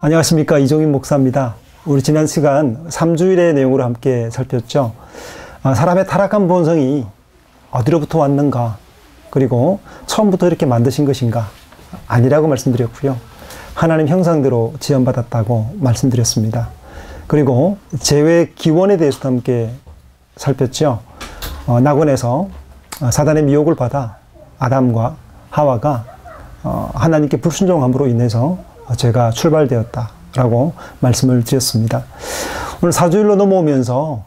안녕하십니까, 이종인 목사입니다. 우리 지난 시간 3주일의 내용으로 함께 살폈죠. 사람의 타락한 본성이 어디로부터 왔는가, 그리고 처음부터 이렇게 만드신 것인가? 아니라고 말씀드렸고요. 하나님 형상대로 지음받았다고 말씀드렸습니다. 그리고 죄의 기원에 대해서도 함께 살폈죠. 낙원에서 사단의 미혹을 받아 아담과 하와가 하나님께 불순종함으로 인해서 죄가 출발되었다라고 말씀을 드렸습니다. 오늘 4주일로 넘어오면서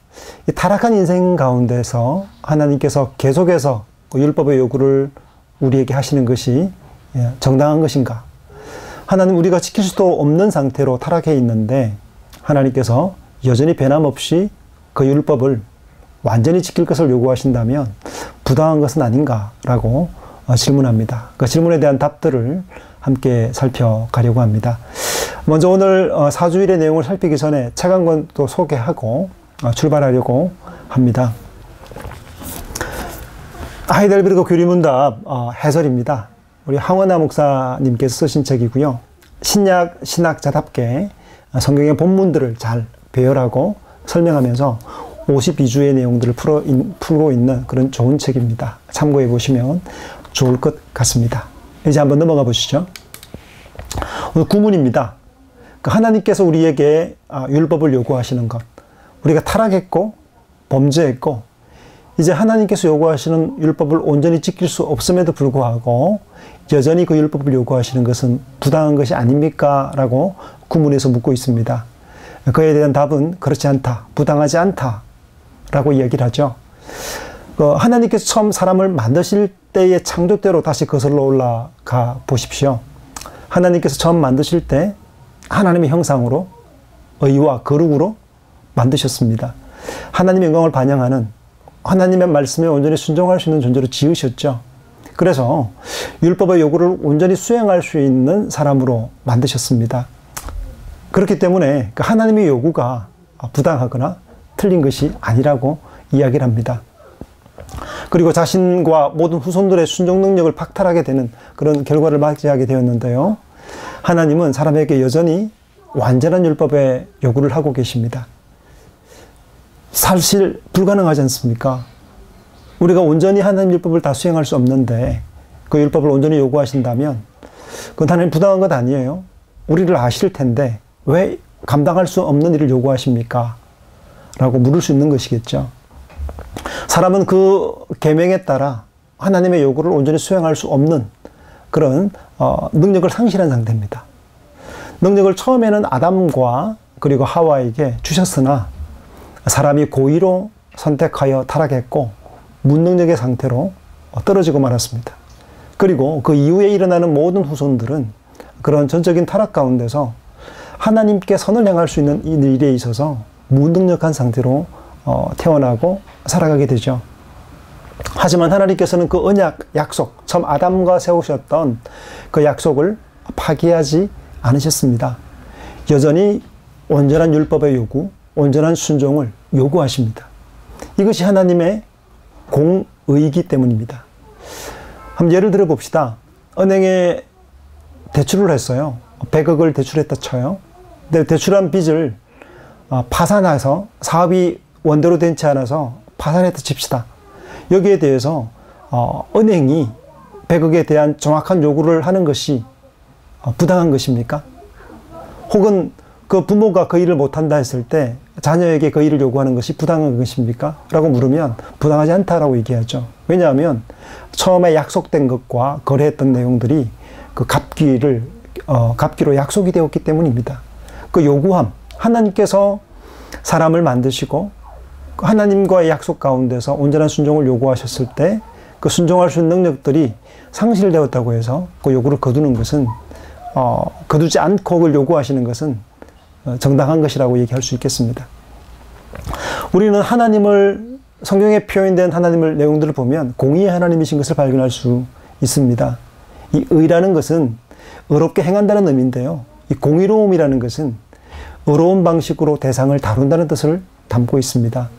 이 타락한 인생 가운데서 하나님께서 계속해서 그 율법의 요구를 우리에게 하시는 것이 정당한 것인가? 하나님, 우리가 지킬 수도 없는 상태로 타락해 있는데 하나님께서 여전히 변함없이 그 율법을 완전히 지킬 것을 요구하신다면 부당한 것은 아닌가라고 질문합니다. 그 질문에 대한 답들을 함께 살펴가려고 합니다. 먼저 오늘 4주일의 내용을 살피기 전에 책 한 권 또 소개하고 출발하려고 합니다. 하이델베르그 교리문답 해설입니다. 우리 황원하 목사님께서 쓰신 책이고요. 신약 신학자답게 성경의 본문들을 잘 배열하고 설명하면서 52주의 내용들을 풀고 있는 그런 좋은 책입니다. 참고해 보시면 좋을 것 같습니다. 이제 한번 넘어가 보시죠. 오늘 구문입니다. 하나님께서 우리에게 율법을 요구하시는 것, 우리가 타락했고 범죄했고 이제 하나님께서 요구하시는 율법을 온전히 지킬 수 없음에도 불구하고 여전히 그 율법을 요구하시는 것은 부당한 것이 아닙니까? 라고 구문에서 묻고 있습니다. 그에 대한 답은 그렇지 않다, 부당하지 않다 라고 이야기를 하죠. 하나님께서 처음 사람을 만드실 때의 창조대로 다시 거슬러 올라가 보십시오. 하나님께서 처음 만드실 때 하나님의 형상으로 의와 거룩으로 만드셨습니다. 하나님의 영광을 반영하는, 하나님의 말씀에 온전히 순종할 수 있는 존재로 지으셨죠. 그래서 율법의 요구를 온전히 수행할 수 있는 사람으로 만드셨습니다. 그렇기 때문에 하나님의 요구가 부당하거나 틀린 것이 아니라고 이야기를 합니다. 그리고 자신과 모든 후손들의 순종 능력을 박탈하게 되는 그런 결과를 맞이하게 되었는데요. 하나님은 사람에게 여전히 완전한 율법의 요구를 하고 계십니다. 사실 불가능하지 않습니까? 우리가 온전히 하나님 율법을 다 수행할 수 없는데 그 율법을 온전히 요구하신다면 그건 하나님 부당한 것 아니에요. 우리를 아실 텐데 왜 감당할 수 없는 일을 요구하십니까? 라고 물을 수 있는 것이겠죠. 사람은 그 계명에 따라 하나님의 요구를 온전히 수행할 수 없는 그런 능력을 상실한 상태입니다. 능력을 처음에는 아담과 그리고 하와에게 주셨으나 사람이 고의로 선택하여 타락했고 무능력의 상태로 떨어지고 말았습니다. 그리고 그 이후에 일어나는 모든 후손들은 그런 전적인 타락 가운데서 하나님께 선을 행할 수 있는 이 일에 있어서 무능력한 상태로 태어나고 살아가게 되죠. 하지만 하나님께서는 그 언약, 약속, 처음 아담과 세우셨던 그 약속을 파기하지 않으셨습니다. 여전히 온전한 율법의 요구, 온전한 순종을 요구하십니다. 이것이 하나님의 공의이기 때문입니다. 한번 예를 들어 봅시다. 은행에 대출을 했어요. 100억을 대출했다 쳐요. 근데 대출한 빚을 파산해서 사업이 원대로 되지 않아서 파산했다 칩시다. 여기에 대해서 은행이 100억에 대한 정확한 요구를 하는 것이 부당한 것입니까? 혹은 그 부모가 그 일을 못한다 했을 때 자녀에게 그 일을 요구하는 것이 부당한 것입니까? 라고 물으면 부당하지 않다라고 얘기하죠. 왜냐하면 처음에 약속된 것과 거래했던 내용들이 그 갚기로 약속이 되었기 때문입니다. 그 요구함, 하나님께서 사람을 만드시고 하나님과의 약속 가운데서 온전한 순종을 요구하셨을 때 그 순종할 수 있는 능력들이 상실되었다고 해서 그 요구를 거두는 것은 거두지 않고 그걸 요구하시는 것은 정당한 것이라고 얘기할 수 있겠습니다. 우리는 하나님을, 성경에 표현된 하나님을 내용들을 보면 공의의 하나님이신 것을 발견할 수 있습니다. 이 의라는 것은 의롭게 행한다는 의미인데요. 이 공의로움이라는 것은 의로운 방식으로 대상을 다룬다는 뜻을 담고 있습니다.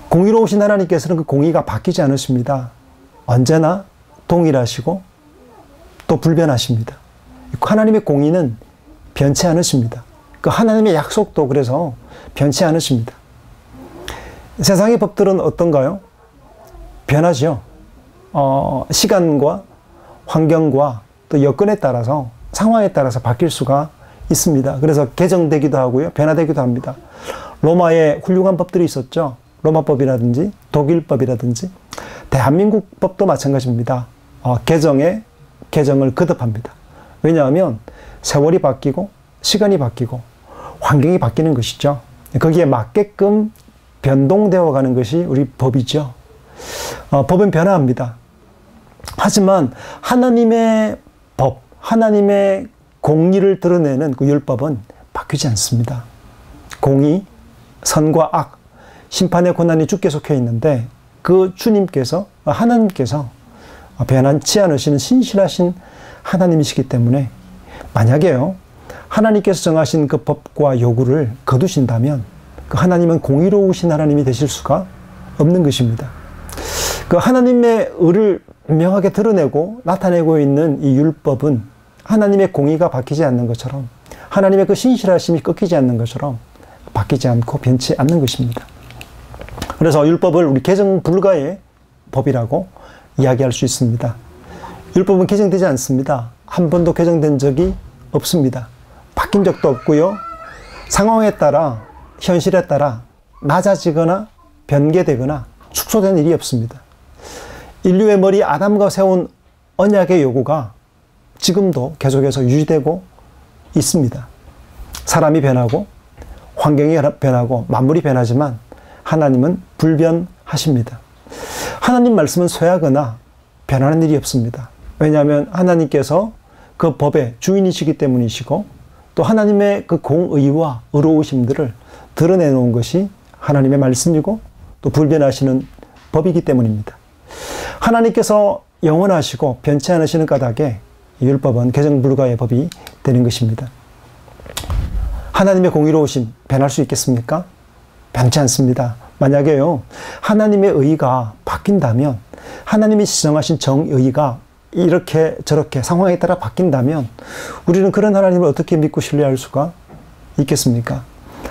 공의로우신 하나님께서는 그 공의가 바뀌지 않으십니다. 언제나 동일하시고 또 불변하십니다. 하나님의 공의는 변치 않으십니다. 그 하나님의 약속도 그래서 변치 않으십니다. 세상의 법들은 어떤가요? 변하죠. 시간과 환경과 또 여건에 따라서 상황에 따라서 바뀔 수가 있습니다. 그래서 개정되기도 하고요. 변화되기도 합니다. 로마에 훌륭한 법들이 있었죠. 로마법이라든지 독일법이라든지 대한민국 법도 마찬가지입니다. 개정을 거듭합니다. 왜냐하면 세월이 바뀌고 시간이 바뀌고 환경이 바뀌는 것이죠. 거기에 맞게끔 변동되어 가는 것이 우리 법이죠. 법은 변화합니다. 하지만 하나님의 법, 하나님의 공의를 드러내는 그 율법은 바뀌지 않습니다. 공의, 선과 악, 심판의 고난이 주께 속해 있는데 그 주님께서, 하나님께서 변하지 않으시는 신실하신 하나님이시기 때문에 만약에요, 하나님께서 정하신 그 법과 요구를 거두신다면 그 하나님은 공의로우신 하나님이 되실 수가 없는 것입니다. 그 하나님의 의를 명하게 드러내고 나타내고 있는 이 율법은 하나님의 공의가 바뀌지 않는 것처럼, 하나님의 그 신실하심이 꺾이지 않는 것처럼 바뀌지 않고 변치 않는 것입니다. 그래서 율법을 우리 개정 불가의 법이라고 이야기할 수 있습니다. 율법은 개정되지 않습니다. 한 번도 개정된 적이 없습니다. 바뀐 적도 없고요. 상황에 따라, 현실에 따라 낮아지거나 변개되거나 축소된 일이 없습니다. 인류의 머리 아담과 세운 언약의 요구가 지금도 계속해서 유지되고 있습니다. 사람이 변하고 환경이 변하고 만물이 변하지만 하나님은 불변하십니다. 하나님 말씀은 쇠하거나 변하는 일이 없습니다. 왜냐하면 하나님께서 그 법의 주인이시기 때문이시고 또 하나님의 그 공의와 의로우심들을 드러내놓은 것이 하나님의 말씀이고 또 불변하시는 법이기 때문입니다. 하나님께서 영원하시고 변치 않으시는 까닭에 율법은 개정 불가의 법이 되는 것입니다. 하나님의 공의로우심 변할 수 있겠습니까? 변치 않습니다. 만약에요, 하나님의 의가 바뀐다면, 하나님이 지정하신 정의가 이렇게 저렇게 상황에 따라 바뀐다면 우리는 그런 하나님을 어떻게 믿고 신뢰할 수가 있겠습니까?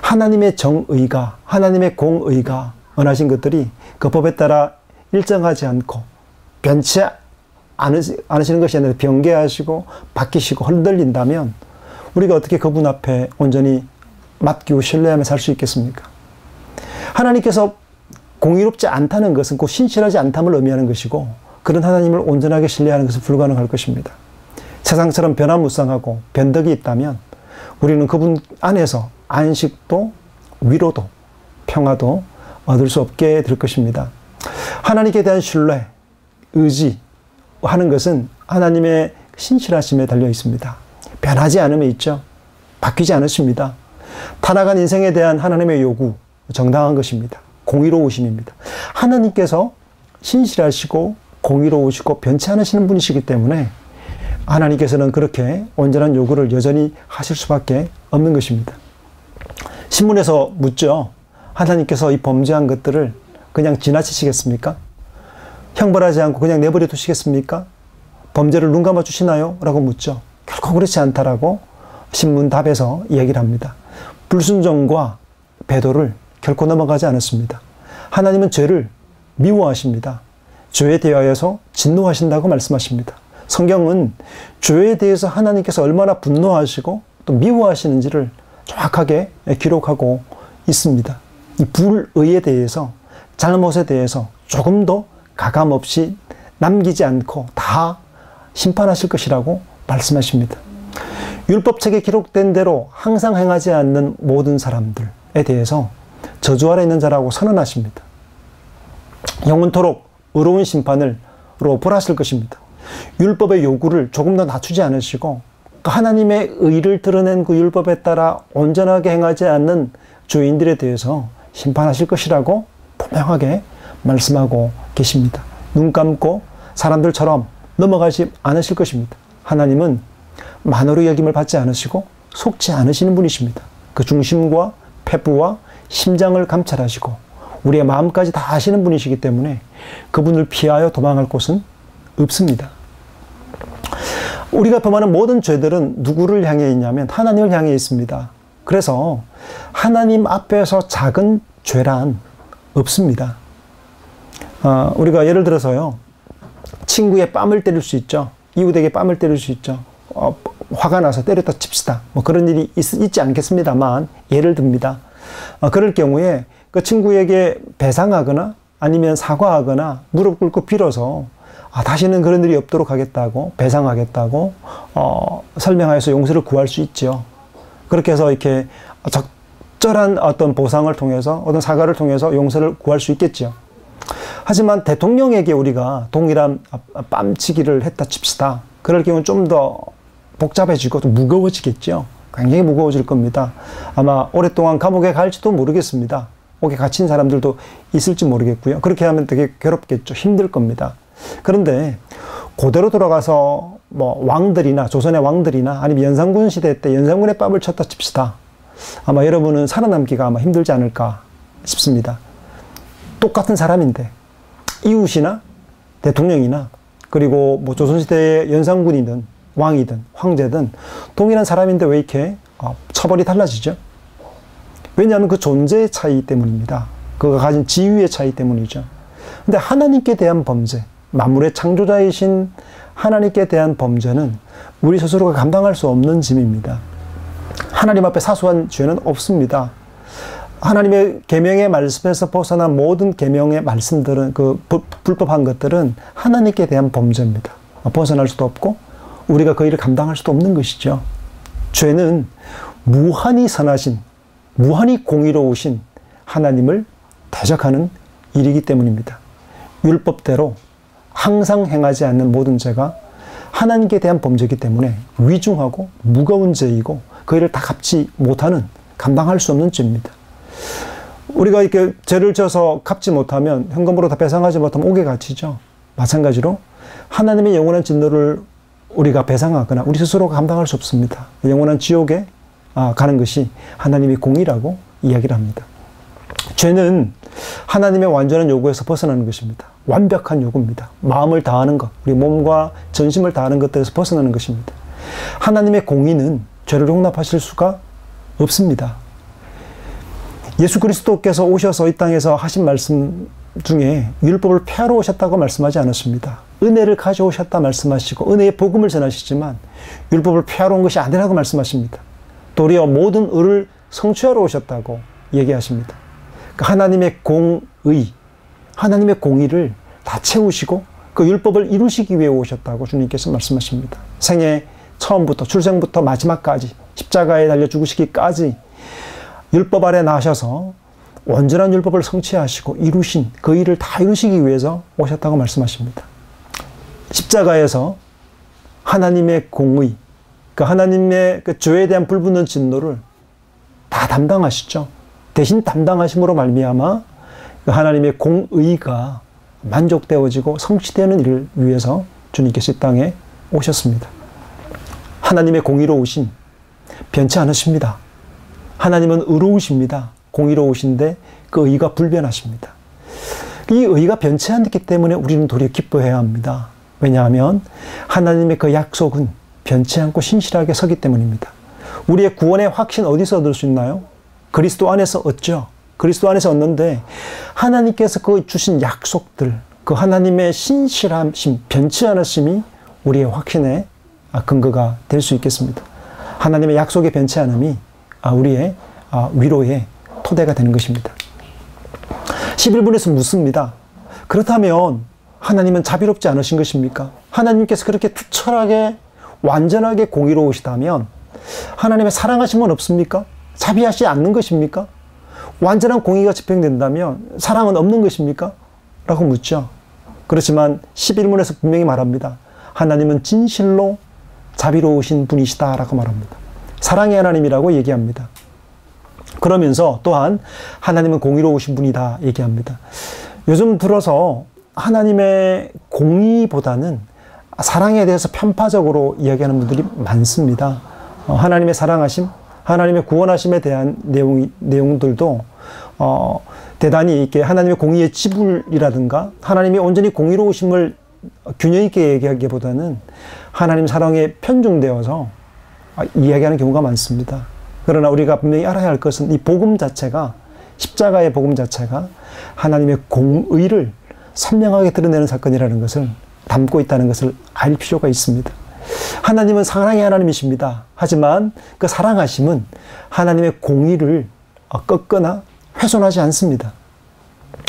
하나님의 정의가, 하나님의 공의가 원하신 것들이 그 법에 따라 일정하지 않고 변치 않으시는 것이 아니라 변개하시고 바뀌시고 흔들린다면 우리가 어떻게 그분 앞에 온전히 맡기고 신뢰하며 살 수 있겠습니까? 하나님께서 공의롭지 않다는 것은 곧 신실하지 않다를 의미하는 것이고 그런 하나님을 온전하게 신뢰하는 것은 불가능할 것입니다. 세상처럼 변화무쌍하고 변덕이 있다면 우리는 그분 안에서 안식도 위로도 평화도 얻을 수 없게 될 것입니다. 하나님께 대한 신뢰, 의지하는 것은 하나님의 신실하심에 달려 있습니다. 변하지 않음에 있죠. 바뀌지 않으십니다. 타락한 인생에 대한 하나님의 요구, 정당한 것입니다. 공의로우심입니다. 하나님께서 신실하시고 공의로우시고 변치 않으시는 분이시기 때문에 하나님께서는 그렇게 온전한 요구를 여전히 하실 수밖에 없는 것입니다. 신문에서 묻죠. 하나님께서 이 범죄한 것들을 그냥 지나치시겠습니까? 형벌하지 않고 그냥 내버려 두시겠습니까? 범죄를 눈 감아 주시나요? 라고 묻죠. 결코 그렇지 않다라고 신문 답에서 이야기를 합니다. 불순종과 배도를 결코 넘어가지 않았습니다. 하나님은 죄를 미워하십니다. 죄에 대하여서 진노하신다고 말씀하십니다. 성경은 죄에 대해서 하나님께서 얼마나 분노하시고 또 미워하시는지를 정확하게 기록하고 있습니다. 이 불의에 대해서, 잘못에 대해서 조금도 가감없이 남기지 않고 다 심판하실 것이라고 말씀하십니다. 율법책에 기록된 대로 항상 행하지 않는 모든 사람들에 대해서 저주 아래 있는 자라고 선언하십니다. 영원토록 의로운 심판으로 벌하실 것입니다. 율법의 요구를 조금 더 낮추지 않으시고 하나님의 의를 드러낸 그 율법에 따라 온전하게 행하지 않는 죄인들에 대해서 심판하실 것이라고 분명하게 말씀하고 계십니다. 눈 감고 사람들처럼 넘어가지 않으실 것입니다. 하나님은 만으로 여김을 받지 않으시고 속지 않으시는 분이십니다. 그 중심과 폐부와 심장을 감찰하시고 우리의 마음까지 다 아시는 분이시기 때문에 그분을 피하여 도망할 곳은 없습니다. 우리가 범하는 모든 죄들은 누구를 향해 있냐면 하나님을 향해 있습니다. 그래서 하나님 앞에서 작은 죄란 없습니다. 우리가 예를 들어서요, 친구의 뺨을 때릴 수 있죠. 이웃에게 뺨을 때릴 수 있죠. 화가 나서 때렸다 칩시다. 뭐 그런 일이 있지 않겠습니다만 예를 듭니다. 그럴 경우에 그 친구에게 배상하거나 아니면 사과하거나 무릎 꿇고 빌어서 다시는 그런 일이 없도록 하겠다고, 배상하겠다고 설명하여서 용서를 구할 수 있죠. 그렇게 해서 이렇게 적절한 어떤 보상을 통해서, 어떤 사과를 통해서 용서를 구할 수 있겠죠. 하지만 대통령에게 우리가 동일한 뺨치기를 했다 칩시다. 그럴 경우는 좀 더 복잡해지고 또 무거워지겠죠. 굉장히 무거워질 겁니다. 아마 오랫동안 감옥에 갈지도 모르겠습니다. 옥에 갇힌 사람들도 있을지 모르겠고요. 그렇게 하면 되게 괴롭겠죠. 힘들 겁니다. 그런데 그대로 돌아가서 뭐 왕들이나 조선의 왕들이나 아니면 연산군 시대 때 연산군의 뺨을 쳤다 칩시다. 아마 여러분은 살아남기가 아마 힘들지 않을까 싶습니다. 똑같은 사람인데 이웃이나 대통령이나 그리고 뭐 조선시대의 연산군이든 왕이든 황제든 동일한 사람인데 왜 이렇게 처벌이 달라지죠? 왜냐하면 그 존재의 차이 때문입니다. 그가 가진 지위의 차이 때문이죠. 근데 하나님께 대한 범죄, 만물의 창조자이신 하나님께 대한 범죄는 우리 스스로가 감당할 수 없는 짐입니다. 하나님 앞에 사소한 죄는 없습니다. 하나님의 계명의 말씀에서 벗어난 모든 계명의 말씀들은, 그 불법한 것들은 하나님께 대한 범죄입니다. 벗어날 수도 없고 우리가 그 일을 감당할 수도 없는 것이죠. 죄는 무한히 선하신, 무한히 공의로우신 하나님을 대적하는 일이기 때문입니다. 율법대로 항상 행하지 않는 모든 죄가 하나님께 대한 범죄이기 때문에 위중하고 무거운 죄이고 그 일을 다 갚지 못하는, 감당할 수 없는 죄입니다. 우리가 이렇게 죄를 져서 갚지 못하면, 현금으로 다 배상하지 못하면 옥에 갇히죠. 마찬가지로 하나님의 영원한 진노를 우리가 배상하거나 우리 스스로가 감당할 수 없습니다. 영원한 지옥에 가는 것이 하나님의 공의라고 이야기를 합니다. 죄는 하나님의 완전한 요구에서 벗어나는 것입니다. 완벽한 요구입니다. 마음을 다하는 것, 우리 몸과 전심을 다하는 것들에서 벗어나는 것입니다. 하나님의 공의는 죄를 용납하실 수가 없습니다. 예수 그리스도께서 오셔서 이 땅에서 하신 말씀 중에 율법을 폐하러 오셨다고 말씀하지 않았습니다. 은혜를 가져오셨다 말씀하시고 은혜의 복음을 전하시지만 율법을 폐하러 온 것이 아니라고 말씀하십니다. 도리어 모든 의를 성취하러 오셨다고 얘기하십니다. 그러니까 하나님의 공의, 하나님의 공의를 다 채우시고 그 율법을 이루시기 위해 오셨다고 주님께서 말씀하십니다. 생애 처음부터, 출생부터 마지막까지, 십자가에 달려 죽으시기까지 율법 아래 나셔서 온전한 율법을 성취하시고 이루신 그 일을 다 이루시기 위해서 오셨다고 말씀하십니다. 십자가에서 하나님의 공의, 그 하나님의 그 죄에 대한 불붙는 진노를 다 담당하시죠. 대신 담당하심으로 말미암아 그 하나님의 공의가 만족되어지고 성취되는 일을 위해서 주님께서 이 땅에 오셨습니다. 하나님의 공의로우신, 변치 않으십니다. 하나님은 의로우십니다. 공의로우신데 그 의가 불변하십니다. 이 의가 변치 않기 때문에 우리는 도리어 기뻐해야 합니다. 왜냐하면 하나님의 그 약속은 변치 않고 신실하게 서기 때문입니다. 우리의 구원의 확신 어디서 얻을 수 있나요? 그리스도 안에서 얻죠. 그리스도 안에서 얻는데 하나님께서 그 주신 약속들, 그 하나님의 신실하심, 변치 않으심이 우리의 확신의 근거가 될 수 있겠습니다. 하나님의 약속의 변치 않음이 우리의 위로의 토대가 되는 것입니다. 11분에서 묻습니다. 그렇다면 하나님은 자비롭지 않으신 것입니까? 하나님께서 그렇게 투철하게 완전하게 공의로우시다면 하나님의 사랑하심은 없습니까? 자비하지 않는 것입니까? 완전한 공의가 집행된다면 사랑은 없는 것입니까? 라고 묻죠. 그렇지만 11문에서 분명히 말합니다. 하나님은 진실로 자비로우신 분이시다 라고 말합니다. 사랑의 하나님이라고 얘기합니다. 그러면서 또한 하나님은 공의로우신 분이다 얘기합니다. 요즘 들어서 하나님의 공의보다는 사랑에 대해서 편파적으로 이야기하는 분들이 많습니다. 하나님의 사랑하심, 하나님의 구원하심에 대한 내용들도 대단히 이렇게 하나님의 공의의 지불이라든가 하나님이 온전히 공의로우심을 균형 있게 얘기하기보다는 하나님 사랑에 편중되어서 이야기하는 경우가 많습니다. 그러나 우리가 분명히 알아야 할 것은 이 복음 자체가, 십자가의 복음 자체가 하나님의 공의를 선명하게 드러내는 사건이라는 것을 담고 있다는 것을 알 필요가 있습니다. 하나님은 사랑의 하나님이십니다. 하지만 그 사랑하심은 하나님의 공의를 꺾거나 훼손하지 않습니다.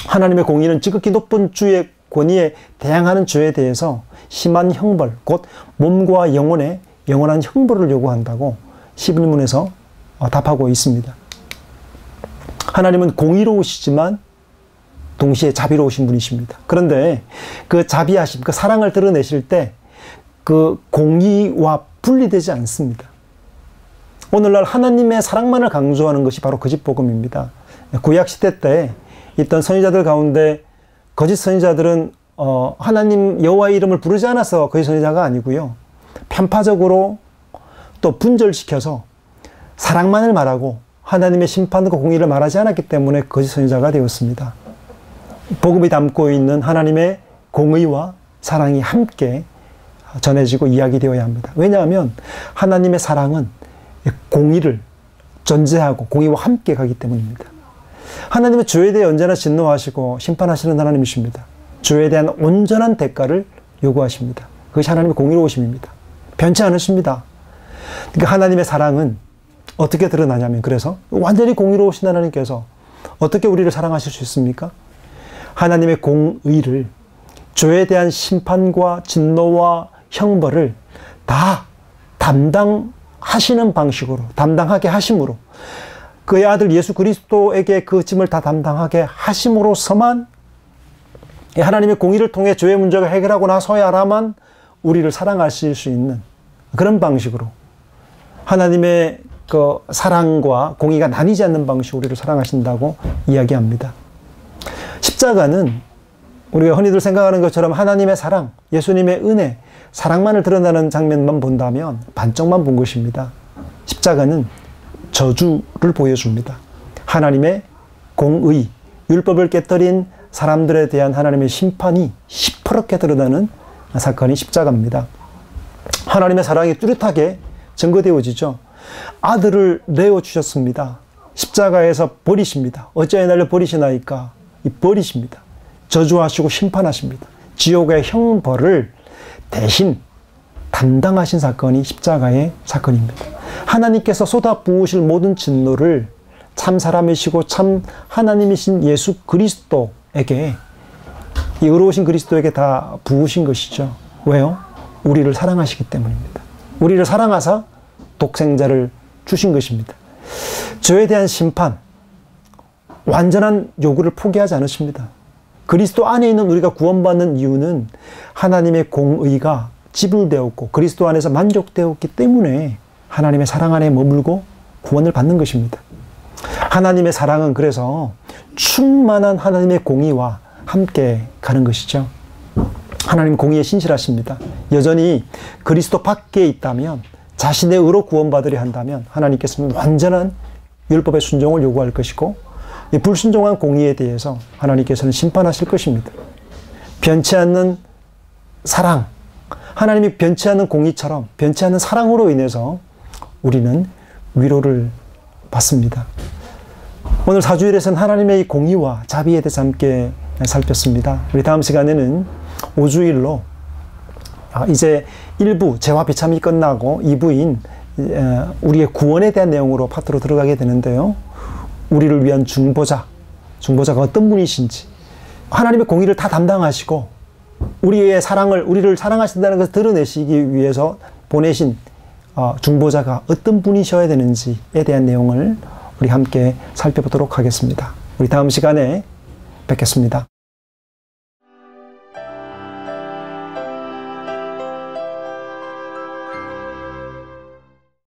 하나님의 공의는 지극히 높은 주의 권위에 대항하는 죄에 대해서 심한 형벌, 곧 몸과 영혼의 영원한 형벌을 요구한다고 11문에서 답하고 있습니다. 하나님은 공의로우시지만 동시에 자비로우신 분이십니다. 그런데 그 자비하심, 그 사랑을 드러내실 때 그 공의와 분리되지 않습니다. 오늘날 하나님의 사랑만을 강조하는 것이 바로 거짓복음입니다. 구약시대 때 있던 선지자들 가운데 거짓 선지자들은 하나님 여호와의 이름을 부르지 않아서 거짓 선지자가 아니고요. 편파적으로 또 분절시켜서 사랑만을 말하고 하나님의 심판과 공의를 말하지 않았기 때문에 거짓 선지자가 되었습니다. 복음이 담고 있는 하나님의 공의와 사랑이 함께 전해지고 이야기되어야 합니다. 왜냐하면 하나님의 사랑은 공의를 전제하고 공의와 함께 가기 때문입니다. 하나님은 죄에 대해 언제나 진노하시고 심판하시는 하나님이십니다. 죄에 대한 온전한 대가를 요구하십니다. 그것이 하나님의 공의로우심입니다. 변치 않으십니다. 그러니까 하나님의 사랑은 어떻게 드러나냐면, 그래서 완전히 공의로우신 하나님께서 어떻게 우리를 사랑하실 수 있습니까? 하나님의 공의를, 죄에 대한 심판과 진노와 형벌을 다 담당하시는 방식으로, 담당하게 하심으로, 그의 아들 예수 그리스도에게 그 짐을 다 담당하게 하심으로서만, 하나님의 공의를 통해 죄의 문제를 해결하고 나서야만 우리를 사랑하실 수 있는 그런 방식으로, 하나님의 그 사랑과 공의가 나뉘지 않는 방식으로 우리를 사랑하신다고 이야기합니다. 십자가는 우리가 흔히들 생각하는 것처럼 하나님의 사랑, 예수님의 은혜, 사랑만을 드러나는 장면만 본다면 반쪽만 본 것입니다. 십자가는 저주를 보여줍니다. 하나님의 공의, 율법을 깨뜨린 사람들에 대한 하나님의 심판이 시퍼렇게 드러나는 사건이 십자가입니다. 하나님의 사랑이 뚜렷하게 증거되어지죠. 아들을 내어주셨습니다. 십자가에서 버리십니다. 어찌하여 나를 버리시나이까? 버리십니다. 저주하시고 심판하십니다. 지옥의 형벌을 대신 담당하신 사건이 십자가의 사건입니다. 하나님께서 쏟아부으실 모든 진노를 참 사람이시고 참 하나님이신 예수 그리스도에게, 이 의로우신 그리스도에게 다 부으신 것이죠. 왜요? 우리를 사랑하시기 때문입니다. 우리를 사랑하사 독생자를 주신 것입니다. 죄에 대한 심판, 완전한 요구를 포기하지 않으십니다. 그리스도 안에 있는 우리가 구원받는 이유는 하나님의 공의가 지불되었고 그리스도 안에서 만족되었기 때문에 하나님의 사랑 안에 머물고 구원을 받는 것입니다. 하나님의 사랑은 그래서 충만한 하나님의 공의와 함께 가는 것이죠. 하나님 공의에 신실하십니다. 여전히 그리스도 밖에 있다면, 자신의 의로 구원받으려 한다면 하나님께서는 완전한 율법의 순종을 요구할 것이고, 이 불순종한 공의에 대해서 하나님께서는 심판하실 것입니다. 변치 않는 사랑, 하나님이 변치 않는 공의처럼 변치 않는 사랑으로 인해서 우리는 위로를 받습니다. 오늘 사주일에서는 하나님의 이 공의와 자비에 대해서 함께 살폈습니다. 우리 다음 시간에는 5주일로 이제 1부 죄와 비참이 끝나고 2부인 우리의 구원에 대한 내용으로 파트로 들어가게 되는데요. 우리를 위한 중보자가 어떤 분이신지, 하나님의 공의를 다 담당하시고 우리의 사랑을, 우리를 사랑하신다는 것을 드러내시기 위해서 보내신 중보자가 어떤 분이셔야 되는지에 대한 내용을 우리 함께 살펴보도록 하겠습니다. 우리 다음 시간에 뵙겠습니다.